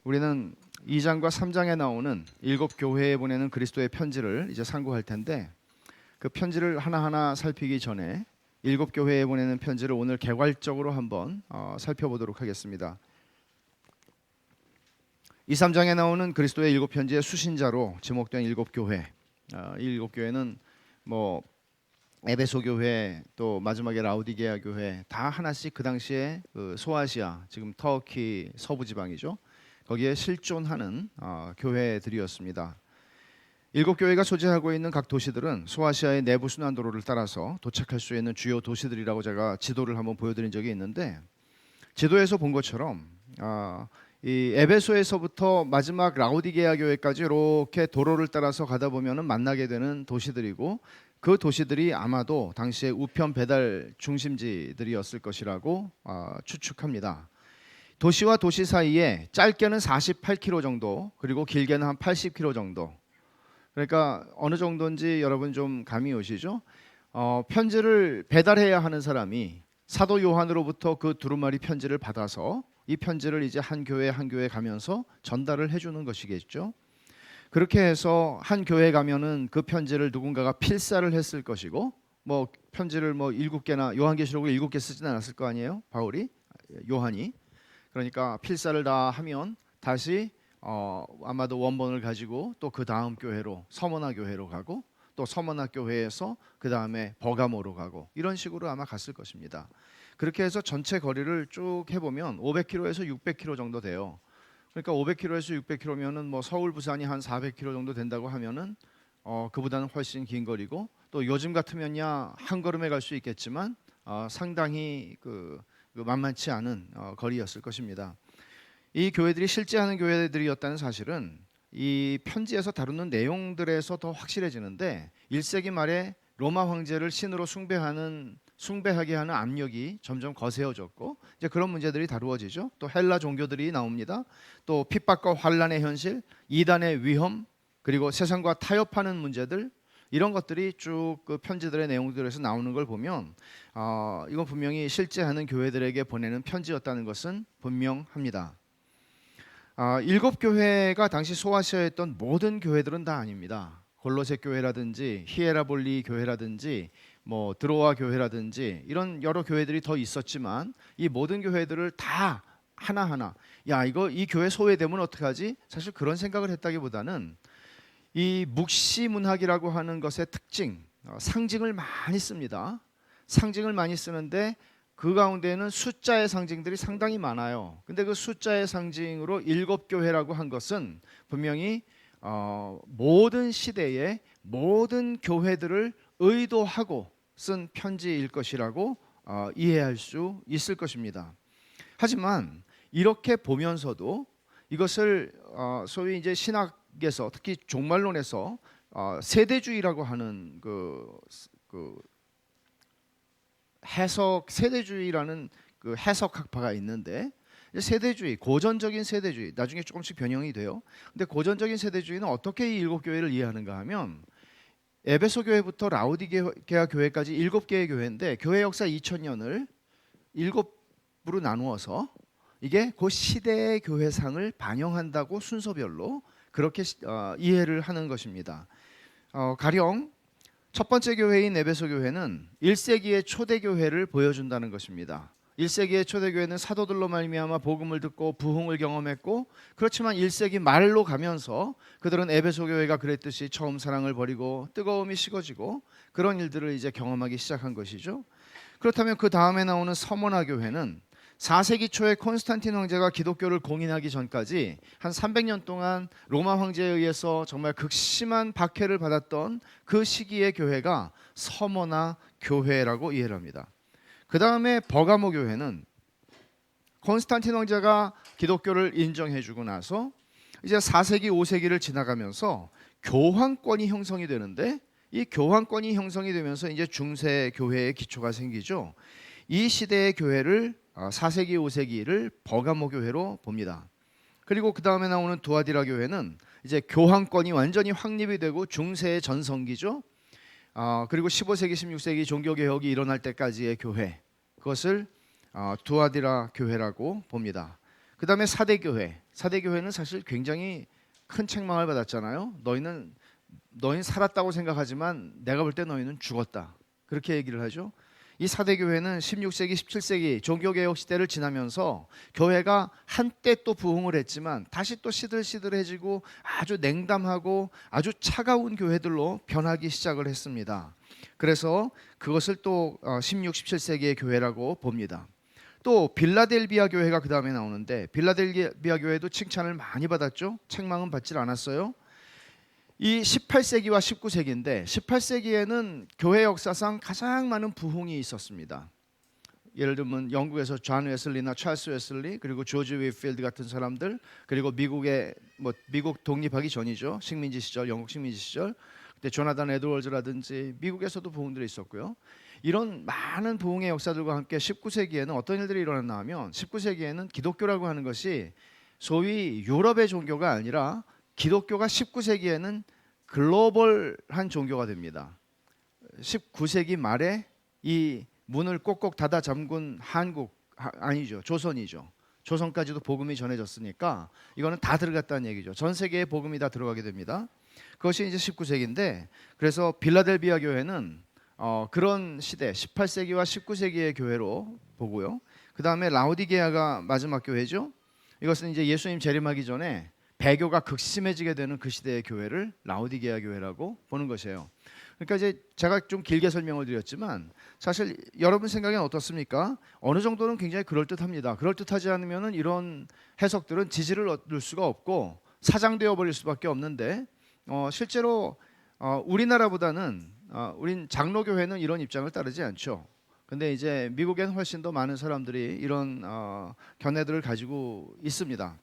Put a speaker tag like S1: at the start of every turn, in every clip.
S1: 우리는 2장과 3장에 나오는 7교회에 보내는 그리스도의 편지를 이제 상고할 텐데, 그 편지를 하나하나 살피기 전에 7교회에 보내는 편지를 오늘 개괄적으로 한번 살펴보도록 하겠습니다. 2, 3장에 나오는 그리스도의 7편지의 수신자로 지목된 7교회, 이 7교회는 뭐 에베소 교회, 또 마지막에 라우디게아 교회 다 하나씩 그 당시에 그 소아시아, 지금 터키 서부 지방이죠, 거기에 실존하는 교회들이었습니다. 7교회가 소재하고 있는 각 도시들은 소아시아의 내부 순환도로를 따라서 도착할 수 있는 주요 도시들이라고 제가 지도를 한번 보여드린 적이 있는데, 지도에서 본 것처럼 이 에베소에서부터 마지막 라우디게아 교회까지 이렇게 도로를 따라서 가다 보면은 만나게 되는 도시들이고, 그 도시들이 아마도 당시의 우편 배달 중심지들이었을 것이라고 추측합니다. 도시와 도시 사이에 짧게는 48km 정도, 그리고 길게는 한 80km 정도. 그러니까 어느 정도인지 여러분 좀 감이 오시죠? 편지를 배달해야 하는 사람이 사도 요한으로부터 그 두루마리 편지를 받아서 이 편지를 이제 한 교회 한 교회 가면서 전달을 해주는 것이겠죠. 그렇게 해서 한 교회 가면은 그 편지를 누군가가 필사를 했을 것이고, 뭐 편지를 뭐 7개나 요한계시록을 7개 쓰진 않았을 거 아니에요, 요한이. 그러니까 필사를 다 하면 다시 아마도 원본을 가지고 또 그 다음 교회로, 서머나 교회로 가고, 또 서머나 교회에서 그 다음에 버가모로 가고, 이런 식으로 아마 갔을 것입니다. 그렇게 해서 전체 거리를 쭉 해보면 500km에서 600km 정도 돼요. 그러니까 500km에서 600km면은 뭐 서울 부산이 한 400km 정도 된다고 하면은 그보다는 훨씬 긴 거리고, 또 요즘 같으면야 한 걸음에 갈 수 있겠지만 상당히 그 만만치 않은 거리였을 것입니다. 이 교회들이 실제 하는 교회들이었다는 사실은 이 편지에서 다루는 내용들에서 더 확실해지는데, 1세기 말에 로마 황제를 신으로 숭배하게 하는 압력이 점점 거세어졌고, 이제 그런 문제들이 다루어지죠. 또 헬라 종교들이 나옵니다. 또 핍박과 환란의 현실, 이단의 위험, 그리고 세상과 타협하는 문제들, 이런 것들이 쭉 그 편지들의 내용들에서 나오는 걸 보면 이건 분명히 실제 하는 교회들에게 보내는 편지였다는 것은 분명합니다. 7교회가 당시 소아시아에 있던 모든 교회들은 다 아닙니다. 골로새 교회라든지 히에라볼리 교회라든지 뭐 드로아 교회라든지 이런 여러 교회들이 더 있었지만, 이 모든 교회들을 다 하나하나 이 교회 소외되면 어떡하지? 사실 그런 생각을 했다기보다는 이 묵시 문학이라고 하는 것의 특징, 상징을 많이 씁니다. 상징을 많이 쓰는데 그 가운데에는 숫자의 상징들이 상당히 많아요. 근데 그 숫자의 상징으로 7교회라고 한 것은 분명히 모든 시대의 모든 교회들을 의도하고 쓴 편지일 것이라고 이해할 수 있을 것입니다. 하지만 이렇게 보면서도 이것을 소위 이제 신학에서, 특히 종말론에서 세대주의라고 하는 그 해석, 세대주의라는 그 해석학파가 있는데, 세대주의, 고전적인 세대주의, 나중에 조금씩 변형이 돼요. 근데 고전적인 세대주의는 어떻게 이 7교회를 이해하는가 하면, 에베소 교회부터 라우디게아 교회까지 7개의 교회인데, 교회 역사 2000년을 7으로 나누어서 이게 그 시대의 교회상을 반영한다고 순서별로 그렇게 이해를 하는 것입니다. 가령 첫 번째 교회인 에베소 교회는 1세기의 초대교회를 보여준다는 것입니다. 1세기의 초대교회는 사도들로 말미암아 복음을 듣고 부흥을 경험했고, 그렇지만 1세기 말로 가면서 그들은 에베소 교회가 그랬듯이 처음 사랑을 버리고 뜨거움이 식어지고 그런 일들을 이제 경험하기 시작한 것이죠. 그렇다면 그 다음에 나오는 서머나 교회는 4세기 초에 콘스탄틴 황제가 기독교를 공인하기 전까지 한 300년 동안 로마 황제에 의해서 정말 극심한 박해를 받았던 그 시기의 교회가 서머나 교회라고 이해를 합니다. 그 다음에 버가모 교회는 콘스탄틴 황제가 기독교를 인정해주고 나서 이제 4세기 5세기를 지나가면서 교황권이 형성이 되는데, 이 교황권이 형성이 되면서 이제 중세 교회의 기초가 생기죠. 이 시대의 교회를 4세기 5세기를 버가모 교회로 봅니다. 그리고 그 다음에 나오는 두아디라 교회는 이제 교황권이 완전히 확립이 되고 중세의 전성기죠. 그리고 15세기 16세기 종교개혁이 일어날 때까지의 교회, 그것을 두아디라 교회라고 봅니다. 그 다음에 사대교회, 사대교회는 사실 굉장히 큰 책망을 받았잖아요. 너희는 살았다고 생각하지만 내가 볼 때 너희는 죽었다. 그렇게 얘기를 하죠. 이 사대교회는 16세기, 17세기 종교개혁 시대를 지나면서 교회가 한때 또 부흥을 했지만 다시 또 시들시들해지고 아주 냉담하고 아주 차가운 교회들로 변하기 시작을 했습니다. 그래서 그것을 또 16, 17세기의 교회라고 봅니다. 또 빌라델비아 교회가 그 다음에 나오는데 빌라델비아 교회도 칭찬을 많이 받았죠. 책망은 받질 않았어요. 이 18세기와 19세기인데 18세기에는 교회 역사상 가장 많은 부흥이 있었습니다. 예를 들면 영국에서 존 웨슬리나 찰스 웨슬리 그리고 조지 웨필드 같은 사람들, 그리고 미국 독립하기 전이죠. 식민지 시절, 영국 식민지 시절 그때 조나단 에드워즈라든지 미국에서도 부흥들이 있었고요. 이런 많은 부흥의 역사들과 함께 19세기에는 어떤 일들이 일어났나 하면 19세기에는 기독교라고 하는 것이 소위 유럽의 종교가 아니라 기독교가 19세기에는 글로벌한 종교가 됩니다. 19세기 말에 이 문을 꼭꼭 닫아 잠근 아니죠. 조선이죠. 조선까지도 복음이 전해졌으니까 이거는 다 들어갔다는 얘기죠. 전 세계에 복음이 다 들어가게 됩니다. 그것이 이제 19세기인데 그래서 빌라델비아 교회는 그런 시대 18세기와 19세기의 교회로 보고요. 그 다음에 라오디게아가 마지막 교회죠. 이것은 이제 예수님 재림하기 전에 배교가 극심해지게 되는 그 시대의 교회를 라오디게아 교회라고 보는 것이에요. 그러니까 이제 제가 좀 길게 설명을 드렸지만 사실 여러분 생각엔 어떻습니까? 어느 정도는 굉장히 그럴듯합니다. 그럴듯하지 않으면 이런 해석들은 지지를 얻을 수가 없고 사장되어 버릴 수밖에 없는데 실제로 우리나라보다는 우린 장로교회는 이런 입장을 따르지 않죠. 근데 이제 미국엔 훨씬 더 많은 사람들이 이런 견해들을 가지고 있습니다.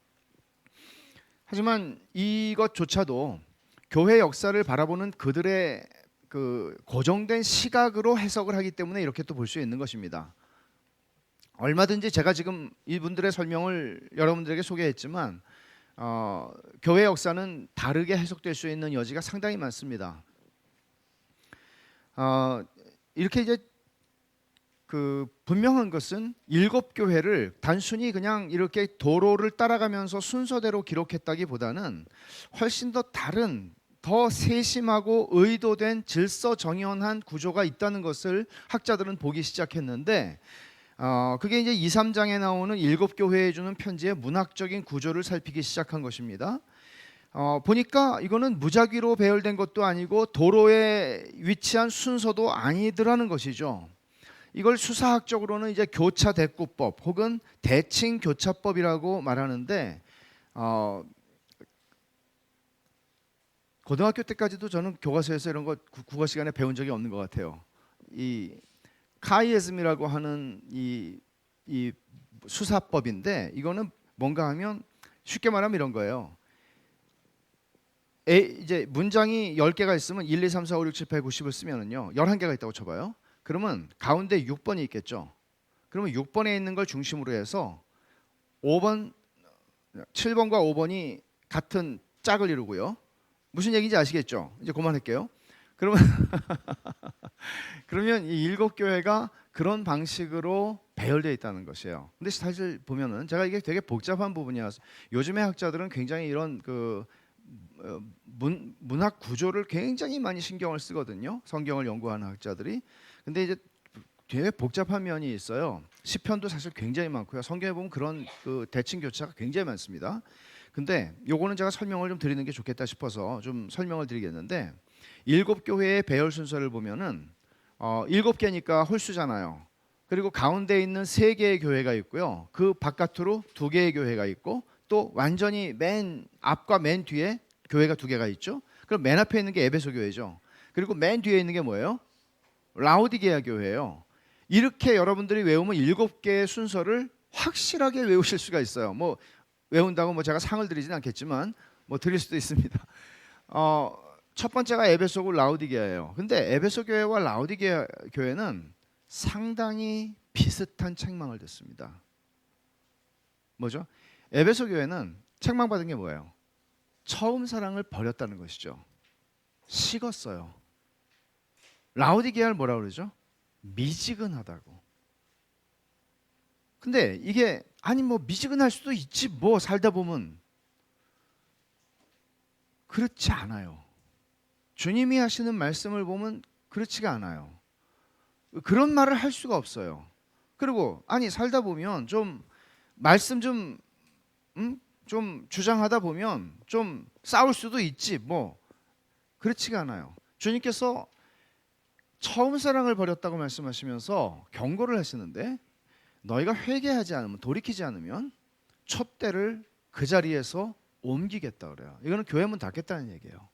S1: 하지만 이것조차도 교회 역사를 바라보는 그들의 그 고정된 시각으로 해석을 하기 때문에 이렇게 또 볼 수 있는 것입니다. 얼마든지 제가 지금 이분들의 설명을 여러분들에게 소개했지만 교회 역사는 다르게 해석될 수 있는 여지가 상당히 많습니다. 이렇게 이제 그 분명한 것은 일곱 교회를 단순히 그냥 이렇게 도로를 따라가면서 순서대로 기록했다기보다는 훨씬 더 다른 더 세심하고 의도된 질서정연한 구조가 있다는 것을 학자들은 보기 시작했는데 그게 이제 2, 3장에 나오는 일곱 교회에 주는 편지의 문학적인 구조를 살피기 시작한 것입니다. 보니까 이거는 무작위로 배열된 것도 아니고 도로에 위치한 순서도 아니더라는 것이죠. 이걸 수사학적으로는 이제 교차대꾸법 혹은 대칭교차법이라고 말하는데 고등학교 때까지도 저는 교과서에서 이런 거 국어 시간에 배운 적이 없는 것 같아요. 이 카이에즘이라고 하는 이 수사법인데 이거는 뭔가 하면 쉽게 말하면 이런 거예요. 이제 문장이 10개가 있으면 1, 2, 3, 4, 5, 6, 7, 8, 90을 쓰면은요 11개가 있다고 쳐봐요. 그러면 가운데 6번이 있겠죠. 그러면 6번에 있는 걸 중심으로 해서 7번과 5번이 같은 짝을 이루고요. 무슨 얘기인지 아시겠죠? 이제 그만할게요. 그러면 이 일곱 교회가 그런 방식으로 배열되어 있다는 것이에요. 근데 사실 보면은 제가 이게 되게 복잡한 부분이라서 요즘의 학자들은 굉장히 이런 그 문학 구조를 굉장히 많이 신경을 쓰거든요. 성경을 연구하는 학자들이. 근데 이제 되게 복잡한 면이 있어요. 시편도 사실 굉장히 많고요. 성경에 보면 그런 그 대칭 교차가 굉장히 많습니다. 근데 요거는 제가 설명을 좀 드리는 게 좋겠다 싶어서 좀 설명을 드리겠는데 일곱 교회의 배열 순서를 보면은 7개니까 홀수잖아요. 그리고 가운데 있는 3개의 교회가 있고요. 그 바깥으로 2개의 교회가 있고 또 완전히 맨 앞과 맨 뒤에 교회가 2개가 있죠. 그럼 맨 앞에 있는 게 에베소 교회죠. 그리고 맨 뒤에 있는 게 뭐예요? 라오디게아 교회예요. 이렇게 여러분들이 외우면 7개의 순서를 확실하게 외우실 수가 있어요. 뭐 외운다고 뭐 제가 상을 드리진 않겠지만 뭐 드릴 수도 있습니다. 첫 번째가 에베소고 라오디게아예요. 근데 에베소 교회와 라오디게아 교회는 상당히 비슷한 책망을 듣습니다. 뭐죠? 에베소 교회는 책망받은 게 뭐예요? 처음 사랑을 버렸다는 것이죠. 식었어요. 라오디게아를 뭐라 그러죠? 미지근하다고. 근데 이게 아니 뭐 미지근할 수도 있지 뭐 살다 보면 그렇지 않아요. 주님이 하시는 말씀을 보면 그렇지가 않아요. 그런 말을 할 수가 없어요. 그리고 아니 살다 보면 좀 말씀 좀 주장하다 보면 좀 싸울 수도 있지 뭐 그렇지가 않아요. 주님께서 처음 사랑을 버렸다고 말씀하시면서 경고를 하시는데 너희가 회개하지 않으면 돌이키지 않으면 촛대를 그 자리에서 옮기겠다 그래요. 이거는 교회 문 닫겠다는 얘기예요.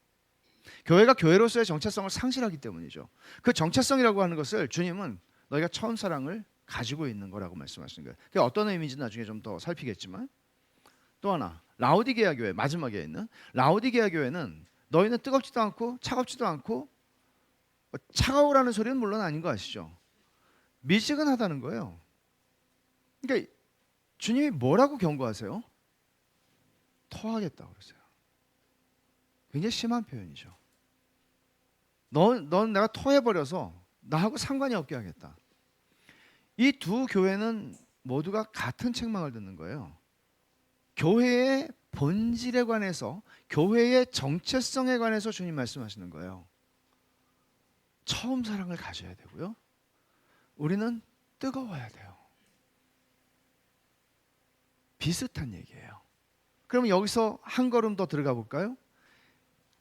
S1: 교회가 교회로서의 정체성을 상실하기 때문이죠. 그 정체성이라고 하는 것을 주님은 너희가 처음 사랑을 가지고 있는 거라고 말씀하시는 거예요. 그게 어떤 의미인지 나중에 좀 더 살피겠지만 또 하나 라오디게아 교회 마지막에 있는 라오디게아 교회는 너희는 뜨겁지도 않고 차갑지도 않고 차가우라는 소리는 물론 아닌 거 아시죠? 미지근하다는 거예요. 그러니까 주님이 뭐라고 경고하세요? 토하겠다고 그러세요. 굉장히 심한 표현이죠. 넌 내가 토해버려서 나하고 상관이 없게 하겠다. 이 두 교회는 모두가 같은 책망을 듣는 거예요. 교회의 본질에 관해서 교회의 정체성에 관해서 주님 말씀하시는 거예요. 처음 사랑을 가져야 되고요. 우리는 뜨거워야 돼요. 비슷한 얘기예요. 그럼 여기서 한 걸음 더 들어가 볼까요?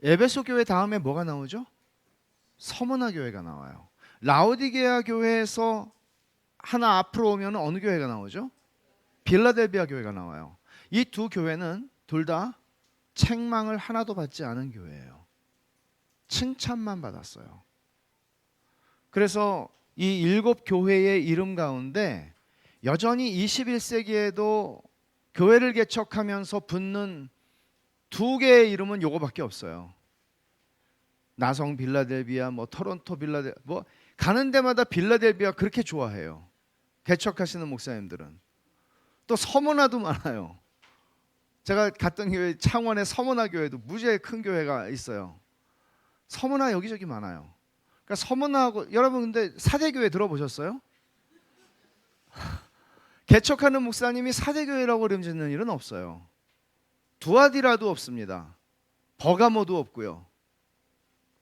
S1: 에베소 교회 다음에 뭐가 나오죠? 서머나 교회가 나와요. 라오디게아 교회에서 하나 앞으로 오면 어느 교회가 나오죠? 빌라델비아 교회가 나와요. 이 두 교회는 둘 다 책망을 하나도 받지 않은 교회예요. 칭찬만 받았어요. 그래서 이 7교회의 이름 가운데 여전히 21세기에도 교회를 개척하면서 붙는 두 개의 이름은 요거밖에 없어요. 나성 빌라델비아, 뭐 토론토 빌라델, 뭐 가는 데마다 빌라델비아 그렇게 좋아해요. 개척하시는 목사님들은. 또 서머나도 많아요. 제가 갔던 교회 창원의 서머나 교회도 무지하게 큰 교회가 있어요. 서머나 여기저기 많아요. 그러니까 서머나하고 여러분 근데 사대교회 들어보셨어요? 개척하는 목사님이 사대교회라고 이름 짓는 일은 없어요. 두아디라도 없습니다. 버가모도 없고요.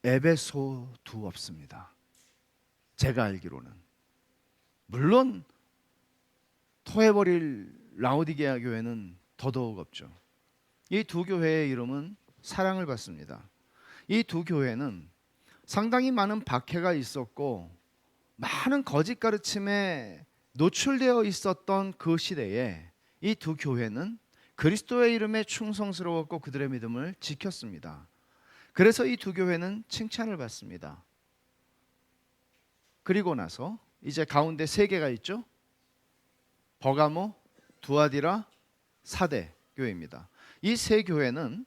S1: 에베소도 없습니다. 제가 알기로는. 물론 토해버릴 라오디게아 교회는 더더욱 없죠. 이 두 교회의 이름은 사랑을 받습니다. 이 두 교회는 상당히 많은 박해가 있었고 많은 거짓 가르침에 노출되어 있었던 그 시대에 이 두 교회는 그리스도의 이름에 충성스러웠고 그들의 믿음을 지켰습니다. 그래서 이 두 교회는 칭찬을 받습니다. 그리고 나서 이제 가운데 세 개가 있죠. 버가모, 두아디라, 사대 교회입니다. 이 세 교회는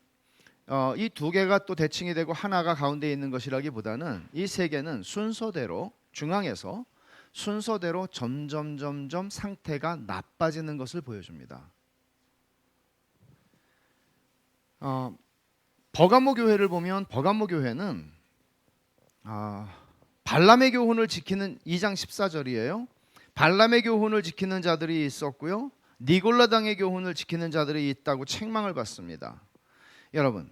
S1: 이 두 개가 또 대칭이 되고 하나가 가운데 있는 것이라기보다는 이 세 개는 순서대로 중앙에서 순서대로 점점 상태가 나빠지는 것을 보여줍니다. 버가모 교회를 보면 버가모 교회는 발람의 교훈을 지키는 2장 14절이에요. 발람의 교훈을 지키는 자들이 있었고요. 니골라당의 교훈을 지키는 자들이 있다고 책망을 받습니다. 여러분,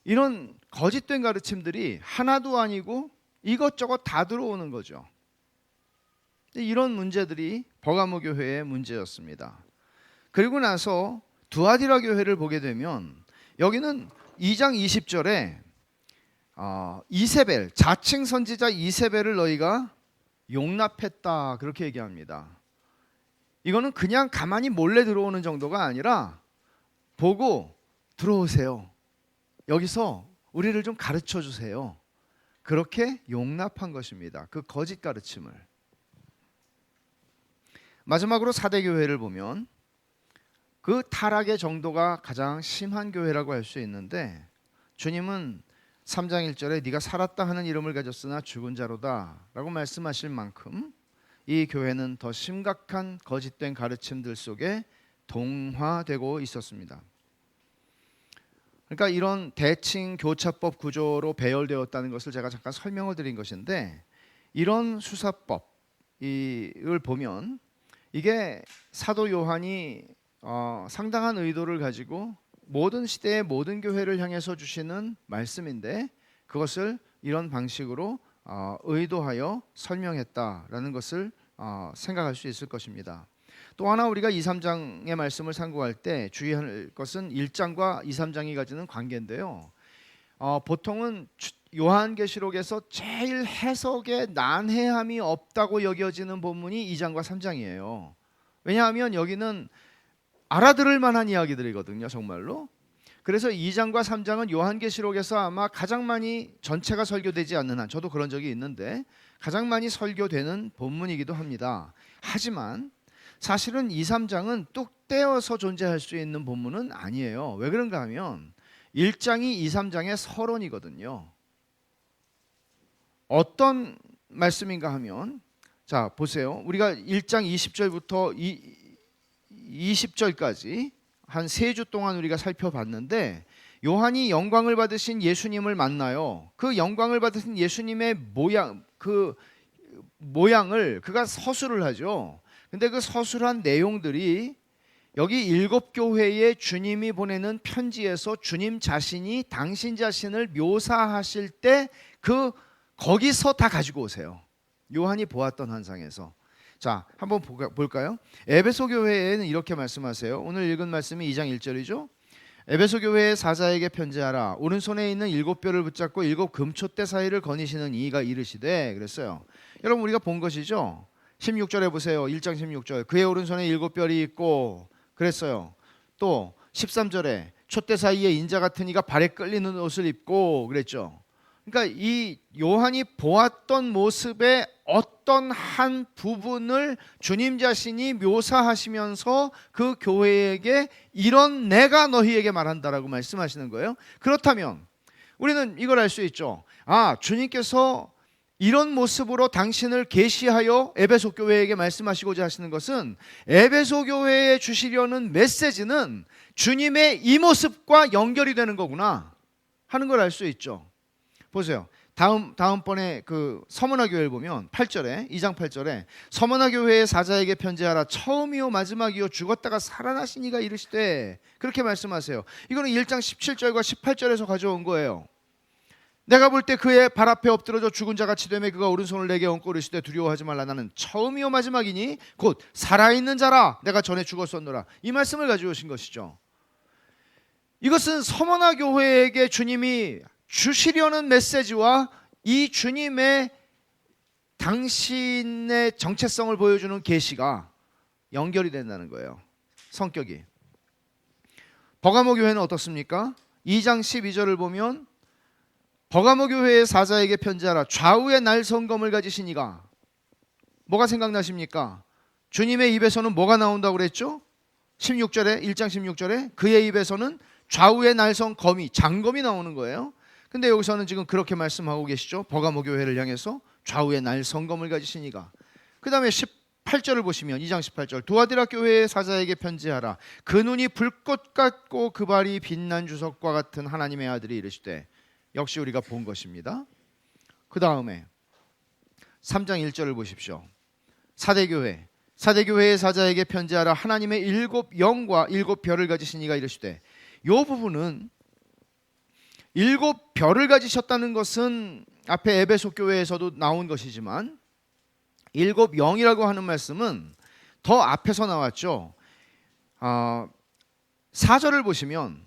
S1: 이런 거짓된 가르침들이 하나도 아니고 이것저것 다 들어오는 거죠. 이런 문제들이 버가모 교회의 문제였습니다. 그리고 나서 두아디라 교회를 보게 되면 여기는 2장 20절에 이세벨, 자칭 선지자 이세벨을 너희가 용납했다 그렇게 얘기합니다. 이거는 그냥 가만히 몰래 들어오는 정도가 아니라 보고 들어오세요. 여기서 우리를 좀 가르쳐 주세요. 그렇게 용납한 것입니다. 그 거짓 가르침을. 마지막으로 사대교회를 보면 그 타락의 정도가 가장 심한 교회라고 할 수 있는데 주님은 3장 1절에 네가 살았다 하는 이름을 가졌으나 죽은 자로다 라고 말씀하실 만큼 이 교회는 더 심각한 거짓된 가르침들 속에 동화되고 있었습니다. 그러니까 이런 대칭 교차법 구조로 배열되었다는 것을 제가 잠깐 설명을 드린 것인데 이런 수사법을 보면 이게 사도 요한이 상당한 의도를 가지고 모든 시대의 모든 교회를 향해서 주시는 말씀인데 그것을 이런 방식으로 의도하여 설명했다라는 것을 생각할 수 있을 것입니다. 또 하나 우리가 2, 3장의 말씀을 상고할 때 주의할 것은 1장과 2, 3장이 가지는 관계인데요. 보통은 요한계시록에서 제일 해석에 난해함이 없다고 여겨지는 본문이 2장과 3장이에요. 왜냐하면 여기는 알아들을 만한 이야기들이거든요, 정말로. 그래서 2장과 3장은 요한계시록에서 아마 가장 많이 전체가 설교되지 않는 한, 저도 그런 적이 있는데 가장 많이 설교되는 본문이기도 합니다. 하지만 사실은 2, 3장은 뚝 떼어서 존재할 수 있는 본문은 아니에요. 왜 그런가 하면 1장이 2, 3장의 서론이거든요. 어떤 말씀인가 하면, 자 보세요. 우리가 1장 20절부터 20절까지 한 3주 동안 우리가 살펴봤는데 요한이 영광을 받으신 예수님을 만나요. 그 영광을 받으신 예수님의 모양을 그가 서술을 하죠. 근데 그 서술한 내용들이 여기 7교회에 주님이 보내는 편지에서 주님 자신이 당신 자신을 묘사하실 때 거기서 다 가지고 오세요. 요한이 보았던 환상에서. 자, 한번 볼까요? 에베소 교회에는 이렇게 말씀하세요. 오늘 읽은 말씀이 2장 1절이죠. 에베소 교회의 사자에게 편지하라. 오른손에 있는 7뼈를 붙잡고 7 금촛대 사이를 거니시는 이가 이르시되 그랬어요. 여러분 우리가 본 것이죠. 16절에 보세요. 1장 16절. 그의 오른손에 7뼈이 있고 그랬어요. 또 13절에 촛대 사이에 인자 같은 이가 발에 끌리는 옷을 입고 그랬죠. 그러니까 이 요한이 보았던 모습의 어떤 한 부분을 주님 자신이 묘사하시면서 그 교회에게 이런 내가 너희에게 말한다라고 말씀하시는 거예요. 그렇다면 우리는 이걸 알 수 있죠. 주님께서 이런 모습으로 당신을 계시하여 에베소 교회에게 말씀하시고자 하시는 것은 에베소 교회에 주시려는 메시지는 주님의 이 모습과 연결이 되는 거구나 하는 걸 알 수 있죠. 보세요. 다음번에 그 서머나 교회를 보면 8절에 2장 8절에 서머나 교회의 사자에게 편지하라. 처음이요 마지막이요 죽었다가 살아나신 이가 이르시되 그렇게 말씀하세요. 이거는 1장 17절과 18절에서 가져온 거예요. 내가 볼 때 그의 발 앞에 엎드러져 죽은 자같이 되매 그가 오른손을 내게 얹고 이르시되 두려워하지 말라. 나는 처음이요 마지막이니 곧 살아있는 자라. 내가 전에 죽었었노라. 이 말씀을 가지고 오신 것이죠. 이것은 서머나 교회에게 주님이 주시려는 메시지와 이 주님의 당신의 정체성을 보여주는 계시가 연결이 된다는 거예요. 성격이. 버가모 교회는 어떻습니까? 2장 12절을 보면 버가모 교회의 사자에게 편지하라. 좌우에 날성검을 가지신 이가. 뭐가 생각나십니까? 주님의 입에서는 뭐가 나온다고 그랬죠? 16절에 1장 16절에 그의 입에서는 좌우에 날성검이 장검이 나오는 거예요. 근데 여기서는 지금 그렇게 말씀하고 계시죠. 버가모 교회를 향해서 좌우에 날성검을 가지신 이가. 그 다음에 18절을 보시면 2장 18절 두아디라 교회의 사자에게 편지하라. 그 눈이 불꽃 같고 그 발이 빛난 주석과 같은 하나님의 아들이 이르시되. 역시 우리가 본 것입니다. 그 다음에 3장 1절을 보십시오. 사대교회의 사자에게 편지하라. 하나님의 7 영과 7 별을 가지신 이가 이르시되. 이 부분은 7 별을 가지셨다는 것은 앞에 에베소 교회에서도 나온 것이지만 7 영이라고 하는 말씀은 더 앞에서 나왔죠. 4절을 보시면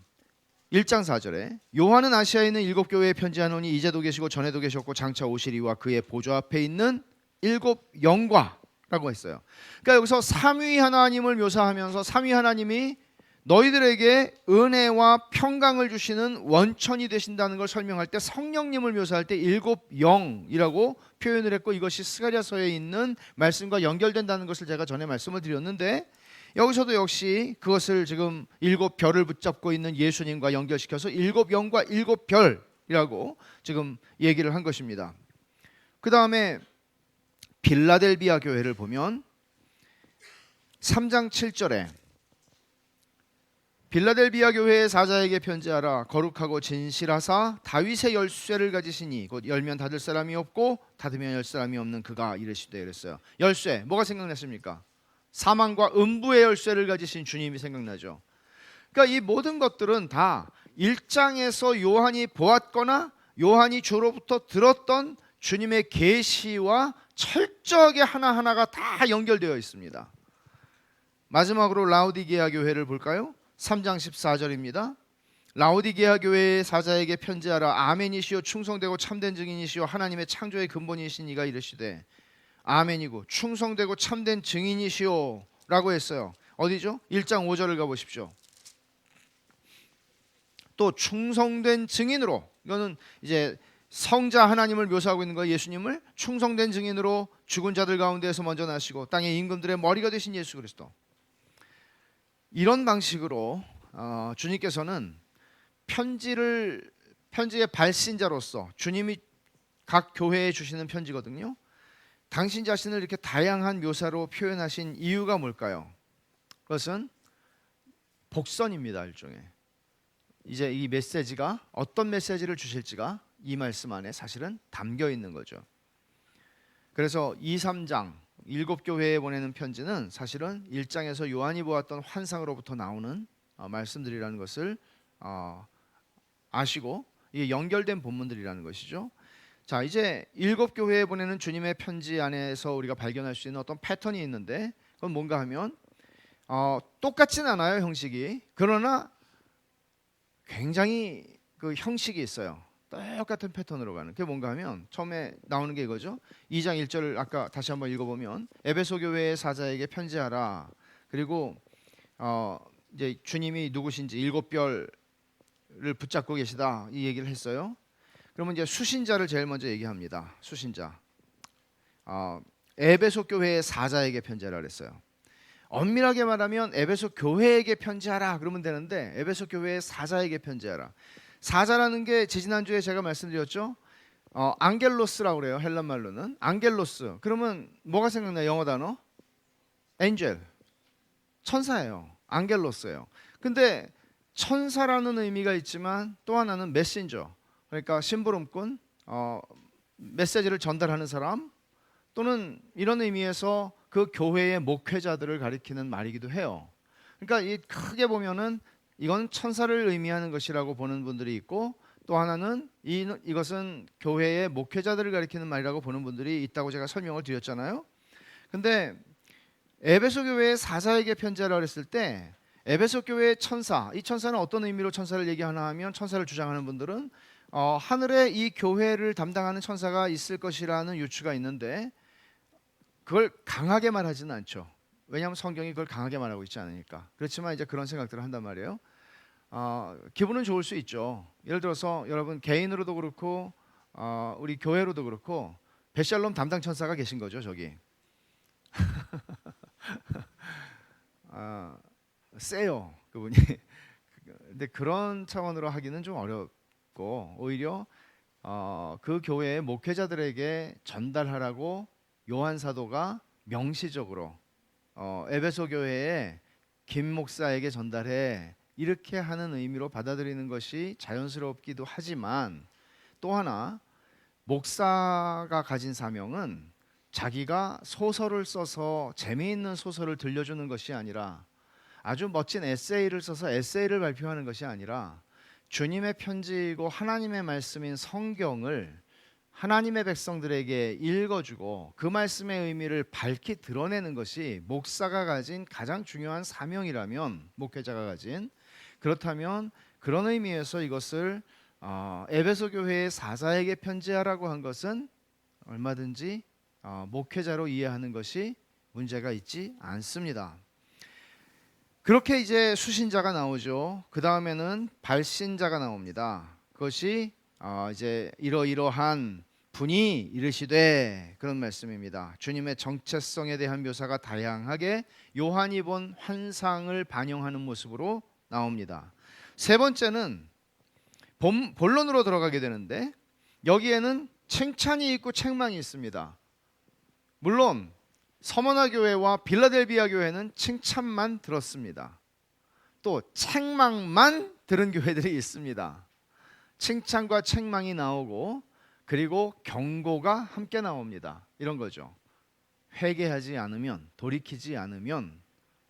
S1: 1장 4절에 요한은 아시아에 있는 7 교회에 편지하노니 이제도 계시고 전에도 계셨고 장차 오시리와 그의 보좌 앞에 있는 7 영과 라고 했어요. 그러니까 여기서 삼위 하나님을 묘사하면서 삼위 하나님이 너희들에게 은혜와 평강을 주시는 원천이 되신다는 걸 설명할 때 성령님을 묘사할 때 7 영이라고 표현을 했고 이것이 스가랴서에 있는 말씀과 연결된다는 것을 제가 전에 말씀을 드렸는데 여기서도 역시 그것을 지금 7 별을 붙잡고 있는 예수님과 연결시켜서 7 영과 7 별이라고 지금 얘기를 한 것입니다. 그 다음에 빌라델비아 교회를 보면 3장 7절에 빌라델비아 교회의 사자에게 편지하라. 거룩하고 진실하사 다윗의 열쇠를 가지시니 곧 열면 닫을 사람이 없고 닫으면 열 사람이 없는 그가 이르시되 이랬어요. 열쇠 뭐가 생각나십니까? 사망과 음부의 열쇠를 가지신 주님이 생각나죠. 그러니까 이 모든 것들은 다 1장에서 요한이 보았거나 요한이 주로부터 들었던 주님의 계시와 철저하게 하나하나가 다 연결되어 있습니다. 마지막으로 라오디게아 교회를 볼까요? 3장 14절입니다. 라오디게아 교회의 사자에게 편지하라. 아멘이시오 충성되고 참된 증인이시오 하나님의 창조의 근본이신 이가 이르시되 아멘이고 충성되고 참된 증인이시오 라고 했어요. 어디죠? 1장 5절을 가보십시오. 또 충성된 증인으로, 이거는 이제 성자 하나님을 묘사하고 있는 거예요. 예수님을 충성된 증인으로 죽은 자들 가운데에서 먼저 나시고 땅의 임금들의 머리가 되신 예수 그리스도. 이런 방식으로 주님께서는 편지의 발신자로서 주님이 각 교회에 주시는 편지거든요. 당신 자신을 이렇게 다양한 묘사로 표현하신 이유가 뭘까요? 그것은 복선입니다. 일종의. 이제 이 메시지가 어떤 메시지를 주실지가 이 말씀 안에 사실은 담겨 있는 거죠. 그래서 2, 3장 7교회에 보내는 편지는 사실은 1장에서 요한이 보았던 환상으로부터 나오는 말씀들이라는 것을 아시고 이게 연결된 본문들이라는 것이죠. 자, 이제 7교회에 보내는 주님의 편지 안에서 우리가 발견할 수 있는 어떤 패턴이 있는데 그건 뭔가 하면 똑같진 않아요, 형식이. 그러나 굉장히 그 형식이 있어요. 똑같은 패턴으로 가는. 그게 뭔가 하면 처음에 나오는 게 이거죠. 2장 1절을 아까 다시 한번 읽어보면 에베소 교회의 사자에게 편지하라. 그리고 이제 주님이 누구신지 7별을 붙잡고 계시다 이 얘기를 했어요. 그러면 이제 수신자를 제일 먼저 얘기합니다. 수신자. 에베소 교회의 사자에게 편지하라 그랬어요. 엄밀하게 말하면 에베소 교회에게 편지하라 그러면 되는데 에베소 교회의 사자에게 편지하라. 사자라는 게 지지난주에 제가 말씀드렸죠. 앙겔로스라고 그래요. 헬란 말로는 앙겔로스. 그러면 뭐가 생각나요? 영어 단어? 엔젤. 천사예요. 앙겔로스예요. 근데 천사라는 의미가 있지만 또 하나는 메신저. 그러니까 심부름꾼, 메시지를 전달하는 사람, 또는 이런 의미에서 그 교회의 목회자들을 가리키는 말이기도 해요. 그러니까 이 크게 보면은 이건 천사를 의미하는 것이라고 보는 분들이 있고 또 하나는 이것은 교회의 목회자들을 가리키는 말이라고 보는 분들이 있다고 제가 설명을 드렸잖아요. 근데 에베소 교회의 사자에게 편지하라 그랬을 때 에베소 교회의 천사, 이 천사는 어떤 의미로 천사를 얘기하나 하면 천사를 주장하는 분들은 하늘에 이 교회를 담당하는 천사가 있을 것이라는 유추가 있는데 그걸 강하게 말하지는 않죠. 왜냐하면 성경이 그걸 강하게 말하고 있지 않으니까. 그렇지만 이제 그런 생각들을 한단 말이에요. 기분은 좋을 수 있죠. 예를 들어서 여러분 개인으로도 그렇고 우리 교회로도 그렇고 베샬롬 담당 천사가 계신 거죠, 저기. 세요, 그분이. 근데 그런 차원으로 하기는 좀 어렵고 오히려 그 교회의 목회자들에게 전달하라고 요한 사도가 명시적으로 에베소 교회에 김 목사에게 전달해 이렇게 하는 의미로 받아들이는 것이 자연스럽기도 하지만 또 하나 목사가 가진 사명은 자기가 소설을 써서 재미있는 소설을 들려주는 것이 아니라 아주 멋진 에세이를 써서 에세이를 발표하는 것이 아니라 주님의 편지이고 하나님의 말씀인 성경을 하나님의 백성들에게 읽어주고 그 말씀의 의미를 밝히 드러내는 것이 목사가 가진 가장 중요한 사명이라면 목회자가 가진 그렇다면 그런 의미에서 이것을 에베소 교회의 사자에게 편지하라고 한 것은 얼마든지 목회자로 이해하는 것이 문제가 있지 않습니다. 그렇게 이제 수신자가 나오죠. 그 다음에는 발신자가 나옵니다. 그것이 이제 이러이러한 분이 이르시되 그런 말씀입니다. 주님의 정체성에 대한 묘사가 다양하게 요한이 본 환상을 반영하는 모습으로 나옵니다. 세 번째는 본론으로 들어가게 되는데 여기에는 칭찬이 있고 책망이 있습니다. 물론 서머나 교회와 빌라델비아 교회는 칭찬만 들었습니다. 또 책망만 들은 교회들이 있습니다. 칭찬과 책망이 나오고 그리고 경고가 함께 나옵니다. 이런 거죠. 회개하지 않으면, 돌이키지 않으면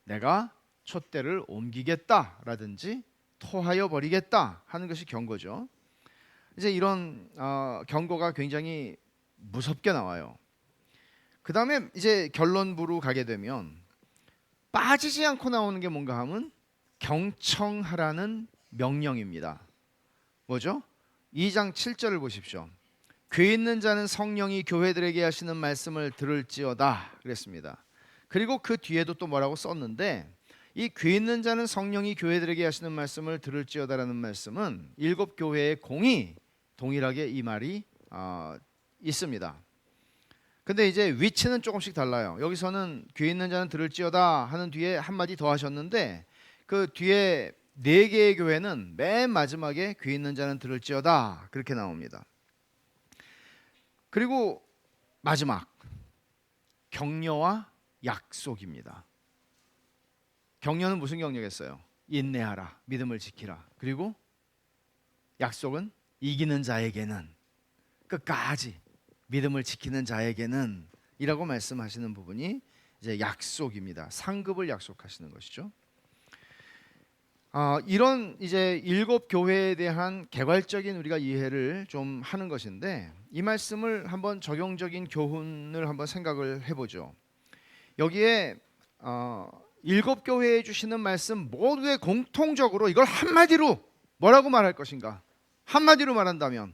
S1: 내가 촛대를 옮기겠다라든지 토하여 버리겠다 하는 것이 경고죠. 이제 이런 경고가 굉장히 무섭게 나와요. 그 다음에 이제 결론부로 가게 되면 빠지지 않고 나오는 게 뭔가 하면 경청하라는 명령입니다. 뭐죠? 2장 7절을 보십시오. 귀 있는 자는 성령이 교회들에게 하시는 말씀을 들을지어다 그랬습니다. 그리고 그 뒤에도 또 뭐라고 썼는데, 이 귀 있는 자는 성령이 교회들에게 하시는 말씀을 들을지어다라는 말씀은 7교회의 공이 동일하게 이 말이 있습니다. 근데 이제 위치는 조금씩 달라요. 여기서는 귀 있는 자는 들을지어다 하는 뒤에 한마디 더 하셨는데, 그 뒤에 4개의 교회는 맨 마지막에 귀 있는 자는 들을지어다 그렇게 나옵니다. 그리고 마지막 격려와 약속입니다. 격려는 무슨 격려겠어요? 인내하라, 믿음을 지키라. 그리고 약속은 이기는 자에게는, 끝까지 믿음을 지키는 자에게는 이라고 말씀하시는 부분이 이제 약속입니다. 상급을 약속하시는 것이죠. 이런 이제 7교회에 대한 개괄적인 우리가 이해를 좀 하는 것인데, 이 말씀을 한번 적용적인 교훈을 한번 생각을 해보죠. 여기에 7교회에 주시는 말씀 모두에 공통적으로 이걸 한마디로 뭐라고 말할 것인가? 한마디로 말한다면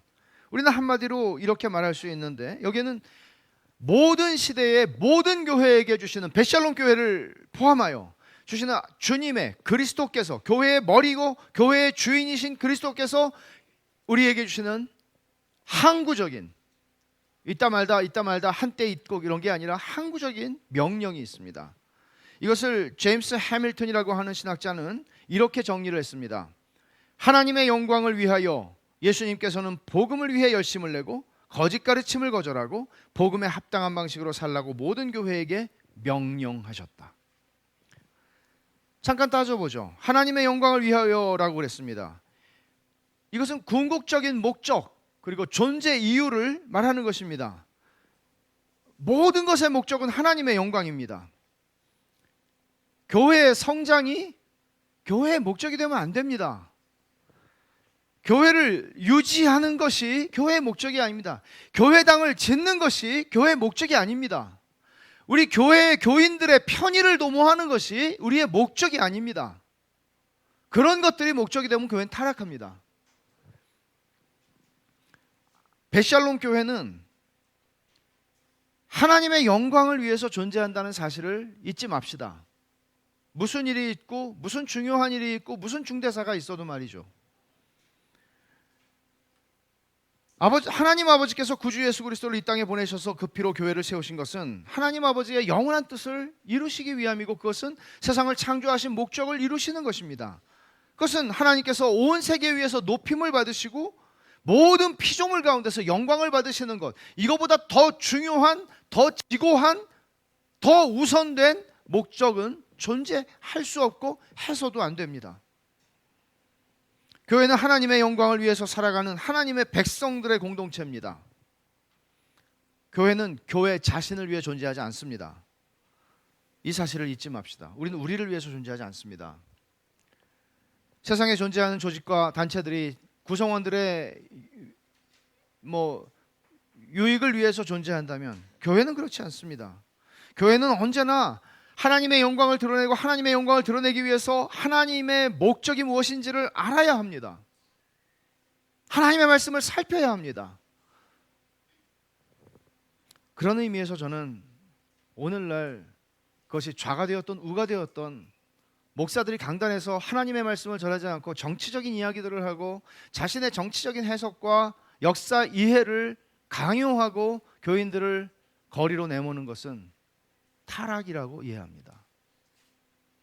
S1: 우리는 한마디로 이렇게 말할 수 있는데, 여기는 모든 시대의 모든 교회에게 주시는, 벳샬롬 교회를 포함하여 주시는 주님의 그리스도께서, 교회의 머리고 교회의 주인이신 그리스도께서 우리에게 주시는 항구적인, 있다 말다 한때 있고 이런 게 아니라 항구적인 명령이 있습니다. 이것을 제임스 해밀턴이라고 하는 신학자는 이렇게 정리를 했습니다. 하나님의 영광을 위하여 예수님께서는 복음을 위해 열심을 내고 거짓 가르침을 거절하고 복음에 합당한 방식으로 살라고 모든 교회에게 명령하셨다. 잠깐 따져보죠. 하나님의 영광을 위하여라고 그랬습니다. 이것은 궁극적인 목적 그리고 존재 이유를 말하는 것입니다. 모든 것의 목적은 하나님의 영광입니다. 교회의 성장이 교회의 목적이 되면 안 됩니다. 교회를 유지하는 것이 교회의 목적이 아닙니다. 교회당을 짓는 것이 교회의 목적이 아닙니다. 우리 교회의 교인들의 편의를 도모하는 것이 우리의 목적이 아닙니다. 그런 것들이 목적이 되면 교회는 타락합니다. 벳샬롬 교회는 하나님의 영광을 위해서 존재한다는 사실을 잊지 맙시다. 무슨 일이 있고 무슨 중요한 일이 있고 무슨 중대사가 있어도 말이죠. 하나님 아버지께서 구주 예수 그리스도를 이 땅에 보내셔서 그 피로 교회를 세우신 것은 하나님 아버지의 영원한 뜻을 이루시기 위함이고, 그것은 세상을 창조하신 목적을 이루시는 것입니다. 그것은 하나님께서 온 세계 위에서 높임을 받으시고 모든 피조물 가운데서 영광을 받으시는 것, 이거보다 더 중요한, 더 지고한, 더 우선된 목적은 존재할 수 없고 해서도 안 됩니다. 교회는 하나님의 영광을 위해서 살아가는 하나님의 백성들의 공동체입니다. 교회는 교회 자신을 위해 존재하지 않습니다. 이 사실을 잊지 맙시다. 우리는 우리를 위해서 존재하지 않습니다. 세상에 존재하는 조직과 단체들이 구성원들의 유익을 위해서 존재한다면 교회는 그렇지 않습니다. 교회는 언제나 하나님의 영광을 드러내고 하나님의 영광을 드러내기 위해서 하나님의 목적이 무엇인지를 알아야 합니다. 하나님의 말씀을 살펴야 합니다. 그런 의미에서 저는 오늘날 그것이 좌가 되었던 우가 되었던 목사들이 강단에서 하나님의 말씀을 전하지 않고 정치적인 이야기들을 하고 자신의 정치적인 해석과 역사 이해를 강요하고 교인들을 거리로 내모는 것은 타락이라고 이해합니다.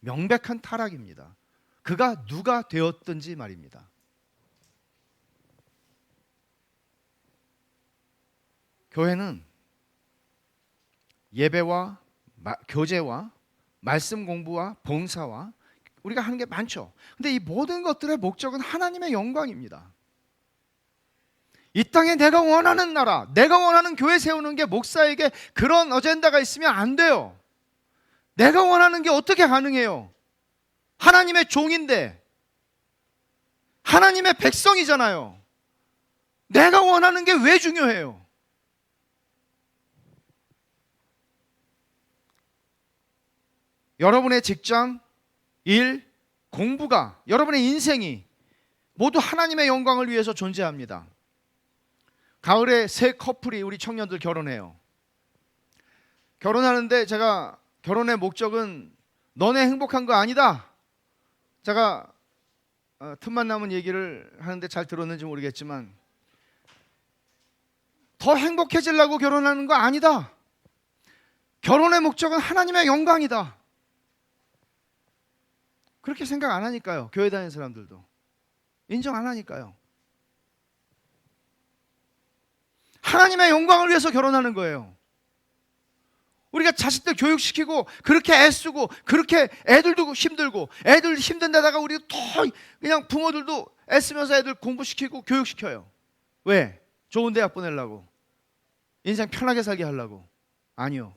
S1: 명백한 타락입니다. 그가 누가 되었든지 말입니다. 교회는 예배와 교제와 말씀 공부와 봉사와 우리가 하는 게 많죠. 근데 이 모든 것들의 목적은 하나님의 영광입니다. 이 땅에 내가 원하는 나라, 내가 원하는 교회 세우는 게 목사에게 그런 어젠다가 있으면 안 돼요. 내가 원하는 게 어떻게 가능해요? 하나님의 종인데, 하나님의 백성이잖아요. 내가 원하는 게 왜 중요해요? 여러분의 직장, 일, 공부가, 여러분의 인생이 모두 하나님의 영광을 위해서 존재합니다. 가을에 새 커플이, 우리 청년들 결혼해요. 결혼하는데 제가 결혼의 목적은 너네 행복한 거 아니다. 제가 틈만 남은 얘기를 하는데 잘 들었는지 모르겠지만, 더 행복해지려고 결혼하는 거 아니다. 결혼의 목적은 하나님의 영광이다. 그렇게 생각 안 하니까요. 교회 다니는 사람들도 인정 안 하니까요. 하나님의 영광을 위해서 결혼하는 거예요. 우리가 자식들 교육시키고 그렇게 애쓰고 그렇게 애들도 힘들고, 애들 힘든 데다가 우리 더 그냥 부모들도 애쓰면서 애들 공부시키고 교육시켜요. 왜? 좋은 대학 보내려고, 인생 편하게 살게 하려고. 아니요.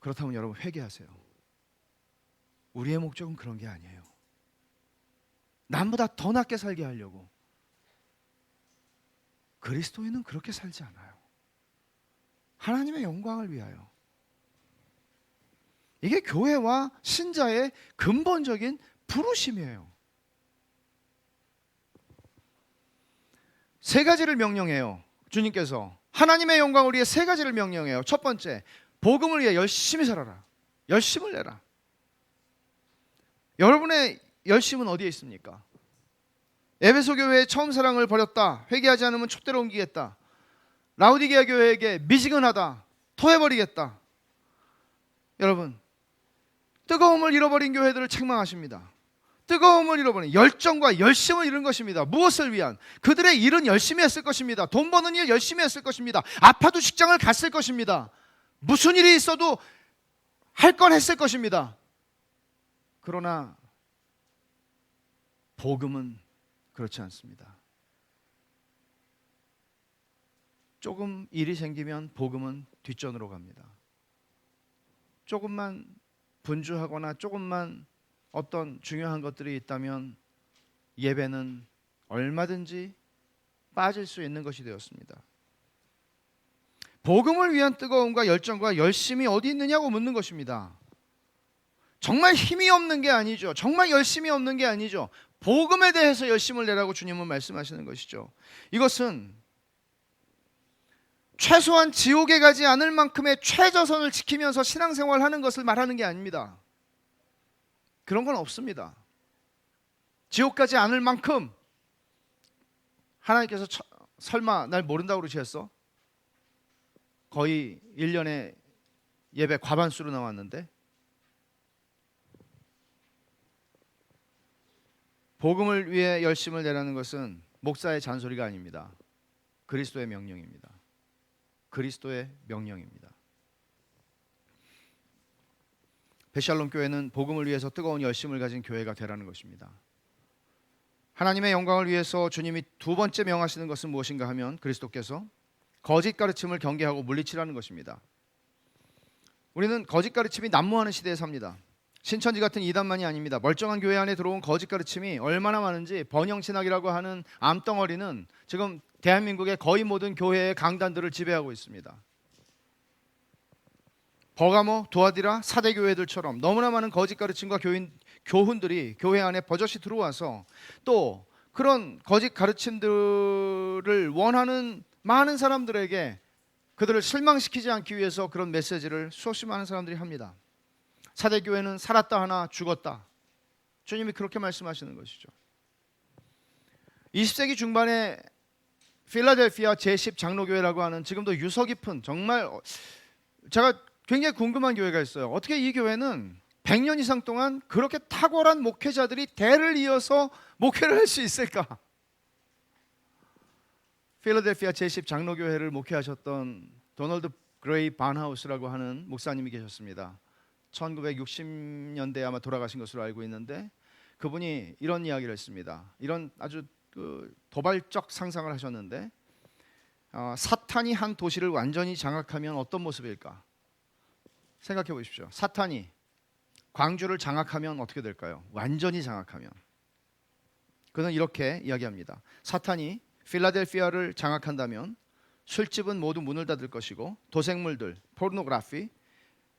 S1: 그렇다면 여러분 회개하세요. 우리의 목적은 그런 게 아니에요. 남보다 더 낫게 살게 하려고. 그리스도인은 그렇게 살지 않아요. 하나님의 영광을 위하여. 이게 교회와 신자의 근본적인 부르심이에요. 세 가지를 명령해요. 주님께서 하나님의 영광을 위해 세 가지를 명령해요. 첫 번째, 복음을 위해 열심히 살아라. 열심을 내라. 여러분의 열심은 어디에 있습니까? 에베소 교회의 처음 사랑을 버렸다, 회개하지 않으면 촛대로 옮기겠다, 라우디게아 교회에게 미지근하다, 토해버리겠다. 여러분, 뜨거움을 잃어버린 교회들을 책망하십니다. 뜨거움을 잃어버린, 열정과 열심을 잃은 것입니다. 무엇을 위한? 그들의 일은 열심히 했을 것입니다. 돈 버는 일 열심히 했을 것입니다. 아파도 직장을 갔을 것입니다. 무슨 일이 있어도 할 건 했을 것입니다. 그러나 복음은 그렇지 않습니다. 조금 일이 생기면 복음은 뒷전으로 갑니다. 조금만 분주하거나 조금만 어떤 중요한 것들이 있다면 예배는 얼마든지 빠질 수 있는 것이 되었습니다. 복음을 위한 뜨거움과 열정과 열심이 어디 있느냐고 묻는 것입니다. 정말 힘이 없는 게 아니죠. 정말 열심이 없는 게 아니죠. 복음에 대해서 열심을 내라고 주님은 말씀하시는 것이죠. 이것은 최소한 지옥에 가지 않을 만큼의 최저선을 지키면서 신앙생활을 하는 것을 말하는 게 아닙니다. 그런 건 없습니다. 지옥 가지 않을 만큼. 하나님께서 설마 날 모른다고 그러셨어? 거의 1년에 예배 과반수로 나왔는데. 복음을 위해 열심을 내라는 것은 목사의 잔소리가 아닙니다. 그리스도의 명령입니다. 그리스도의 명령입니다. 베샬롬 교회는 복음을 위해서 뜨거운 열심을 가진 교회가 되라는 것입니다. 하나님의 영광을 위해서 주님이 두 번째 명하시는 것은 무엇인가 하면, 그리스도께서 거짓 가르침을 경계하고 물리치라는 것입니다. 우리는 거짓 가르침이 난무하는 시대에 삽니다. 신천지 같은 이단만이 아닙니다. 멀쩡한 교회 안에 들어온 거짓 가르침이 얼마나 많은지, 번영신학이라고 하는 암덩어리는 지금 대한민국의 거의 모든 교회의 강단들을 지배하고 있습니다. 버가모, 두아디라, 사대교회들처럼 너무나 많은 거짓 가르침과 교훈들이 교회 안에 버젓이 들어와서, 또 그런 거짓 가르침들을 원하는 많은 사람들에게 그들을 실망시키지 않기 위해서 그런 메시지를 수없이 많은 사람들이 합니다. 사대교회는 살았다 하나 죽었다. 주님이 그렇게 말씀하시는 것이죠. 20세기 중반에 필라델피아 제10 장로교회라고 하는, 지금도 유서 깊은, 정말 제가 굉장히 궁금한 교회가 있어요. 어떻게 이 교회는 100년 이상 동안 그렇게 탁월한 목회자들이 대를 이어서 목회를 할 수 있을까? 필라델피아 제10 장로교회를 목회하셨던 도널드 그레이 반하우스라고 하는 목사님이 계셨습니다. 1960년대에 아마 돌아가신 것으로 알고 있는데, 그분이 이런 이야기를 했습니다. 이런 아주 도발적 상상을 하셨는데, 사탄이 한 도시를 완전히 장악하면 어떤 모습일까? 생각해 보십시오. 사탄이 광주를 장악하면 어떻게 될까요? 완전히 장악하면. 그는 이렇게 이야기합니다. 사탄이 필라델피아를 장악한다면 술집은 모두 문을 닫을 것이고 도색물들, 포르노그래피,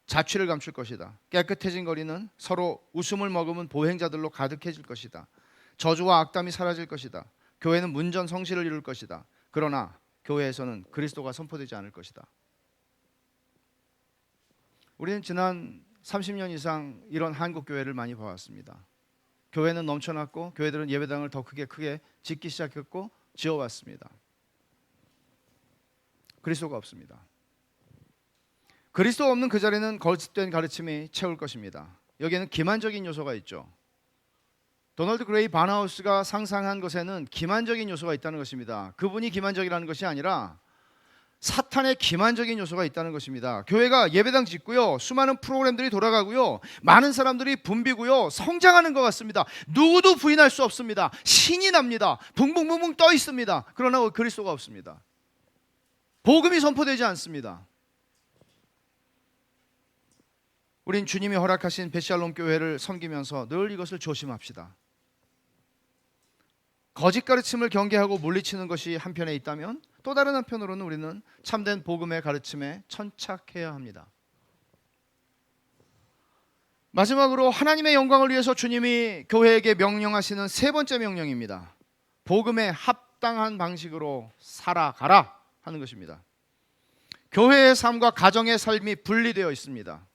S1: 자취를 감출 것이다. 깨끗해진 거리는 서로 웃음을 머금은 보행자들로 가득해질 것이다. 저주와 악담이 사라질 것이다. 교회는 문전 성시를 이룰 것이다. 그러나 교회에서는 그리스도가 선포되지 않을 것이다. 우리는 지난 30년 이상 이런 한국 교회를 많이 봐왔습니다. 교회는 넘쳐났고 교회들은 예배당을 더 크게 짓기 시작했고 지어왔습니다. 그리스도가 없습니다. 그리스도 없는 그 자리는 거짓된 가르침이 채울 것입니다. 여기에는 기만적인 요소가 있죠. 도널드 그레이 바나우스가 상상한 것에는 기만적인 요소가 있다는 것입니다. 그분이 기만적이라는 것이 아니라 사탄의 기만적인 요소가 있다는 것입니다. 교회가 예배당 짓고요, 수많은 프로그램들이 돌아가고요, 많은 사람들이 붐비고요, 성장하는 것 같습니다. 누구도 부인할 수 없습니다. 신이 납니다. 붕붕붕붕 떠 있습니다. 그러나 그리스도가 없습니다. 복음이 선포되지 않습니다. 우린 주님이 허락하신 베샬롬 교회를 섬기면서 늘 이것을 조심합시다. 거짓 가르침을 경계하고 물리치는 것이 한편에 있다면 또 다른 한편으로는 우리는 참된 복음의 가르침에 천착해야 합니다. 마지막으로 하나님의 영광을 위해서 주님이 교회에게 명령하시는 세 번째 명령입니다. 복음에 합당한 방식으로 살아가라 하는 것입니다. 교회의 삶과 가정의 삶이 분리되어 있습니다.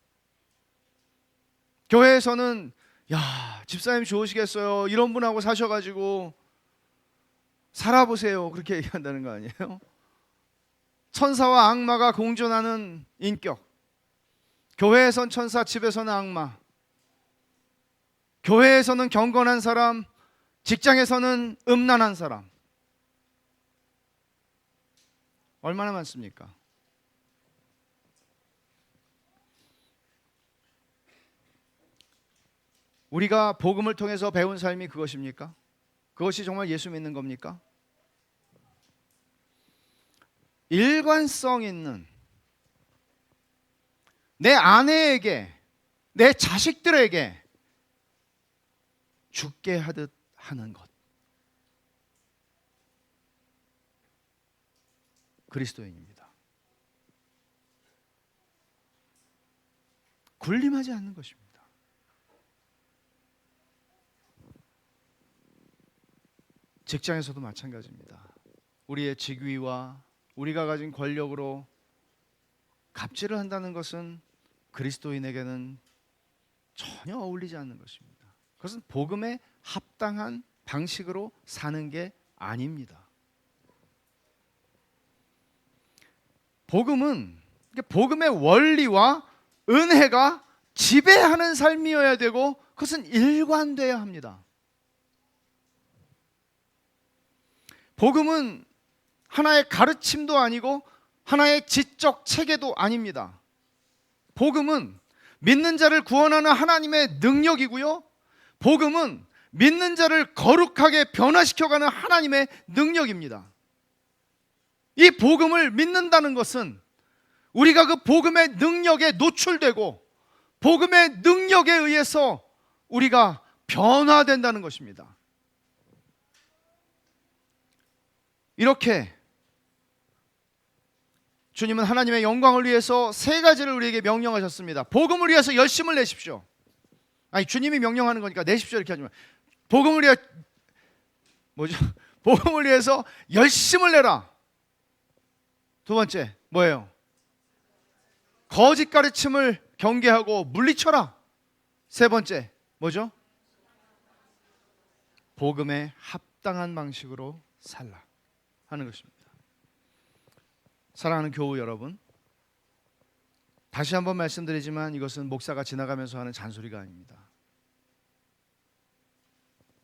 S1: 교회에서는 야, 집사님 좋으시겠어요. 이런 분하고 사셔가지고 살아보세요. 그렇게 얘기한다는 거 아니에요? 천사와 악마가 공존하는 인격. 교회에선 천사, 집에서는 악마. 교회에서는 경건한 사람, 직장에서는 음란한 사람. 얼마나 많습니까? 우리가 복음을 통해서 배운 삶이 그것입니까? 그것이 정말 예수 믿는 겁니까? 일관성 있는 내 아내에게, 내 자식들에게 죽게 하듯 하는 것. 그리스도인입니다. 군림하지 않는 것입니다. 직장에서도 마찬가지입니다. 우리의 직위와 우리가 가진 권력으로 갑질을 한다는 것은 그리스도인에게는 전혀 어울리지 않는 것입니다. 그것은 복음에 합당한 방식으로 사는 게 아닙니다. 복음은 복음의 원리와 은혜가 지배하는 삶이어야 되고 그것은 일관되어야 합니다. 복음은 하나의 가르침도 아니고 하나의 지적 체계도 아닙니다. 복음은 믿는 자를 구원하는 하나님의 능력이고요, 복음은 믿는 자를 거룩하게 변화시켜가는 하나님의 능력입니다. 이 복음을 믿는다는 것은 우리가 그 복음의 능력에 노출되고 복음의 능력에 의해서 우리가 변화된다는 것입니다. 이렇게 주님은 하나님의 영광을 위해서 세 가지를 우리에게 명령하셨습니다. 복음을 위해서 열심을 내십시오. 아니, 주님이 명령하는 거니까 내십시오 이렇게 하지 마. 복음을 위해 복음을 위해서 열심을 내라. 두 번째 뭐예요? 거짓 가르침을 경계하고 물리쳐라. 세 번째 뭐죠? 복음에 합당한 방식으로 살라 하는 것입니다. 사랑하는 교우 여러분, 다시 한번 말씀드리지만 이것은 목사가 지나가면서 하는 잔소리가 아닙니다.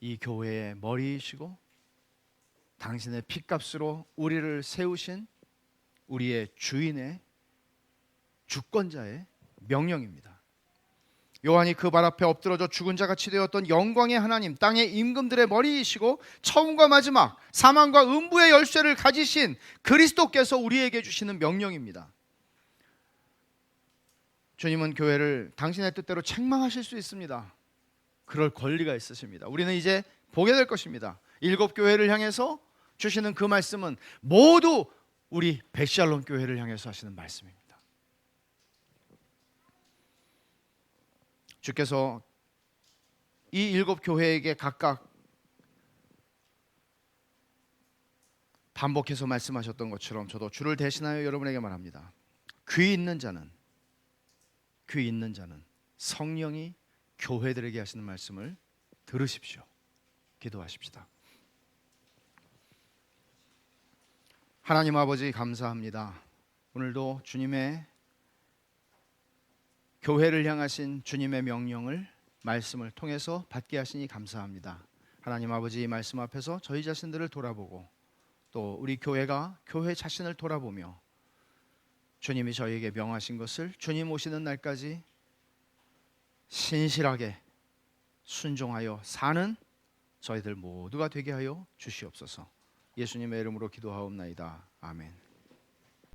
S1: 이 교회의 머리이시고 당신의 핏값으로 우리를 세우신 우리의 주인의 주권자의 명령입니다. 요한이 그 발 앞에 엎드러져 죽은 자같이 되었던 영광의 하나님, 땅의 임금들의 머리이시고 처음과 마지막, 사망과 음부의 열쇠를 가지신 그리스도께서 우리에게 주시는 명령입니다. 주님은 교회를 당신의 뜻대로 책망하실 수 있습니다. 그럴 권리가 있으십니다. 우리는 이제 보게 될 것입니다. 7 교회를 향해서 주시는 그 말씀은 모두 우리 백샬롬 교회를 향해서 하시는 말씀입니다. 주께서 이 7 교회에게 각각 반복해서 말씀하셨던 것처럼 저도 주를 대신하여 여러분에게 말합니다. 귀 있는 자는 성령이 교회들에게 하시는 말씀을 들으십시오. 기도하십시다. 하나님 아버지 감사합니다. 오늘도 주님의 교회를 향하신 주님의 명령을 말씀을 통해서 받게 하시니 감사합니다. 하나님 아버지 이 말씀 앞에서 저희 자신들을 돌아보고 또 우리 교회가 교회 자신을 돌아보며 주님이 저희에게 명하신 것을 주님 오시는 날까지 신실하게 순종하여 사는 저희들 모두가 되게 하여 주시옵소서. 예수님의 이름으로 기도하옵나이다. 아멘.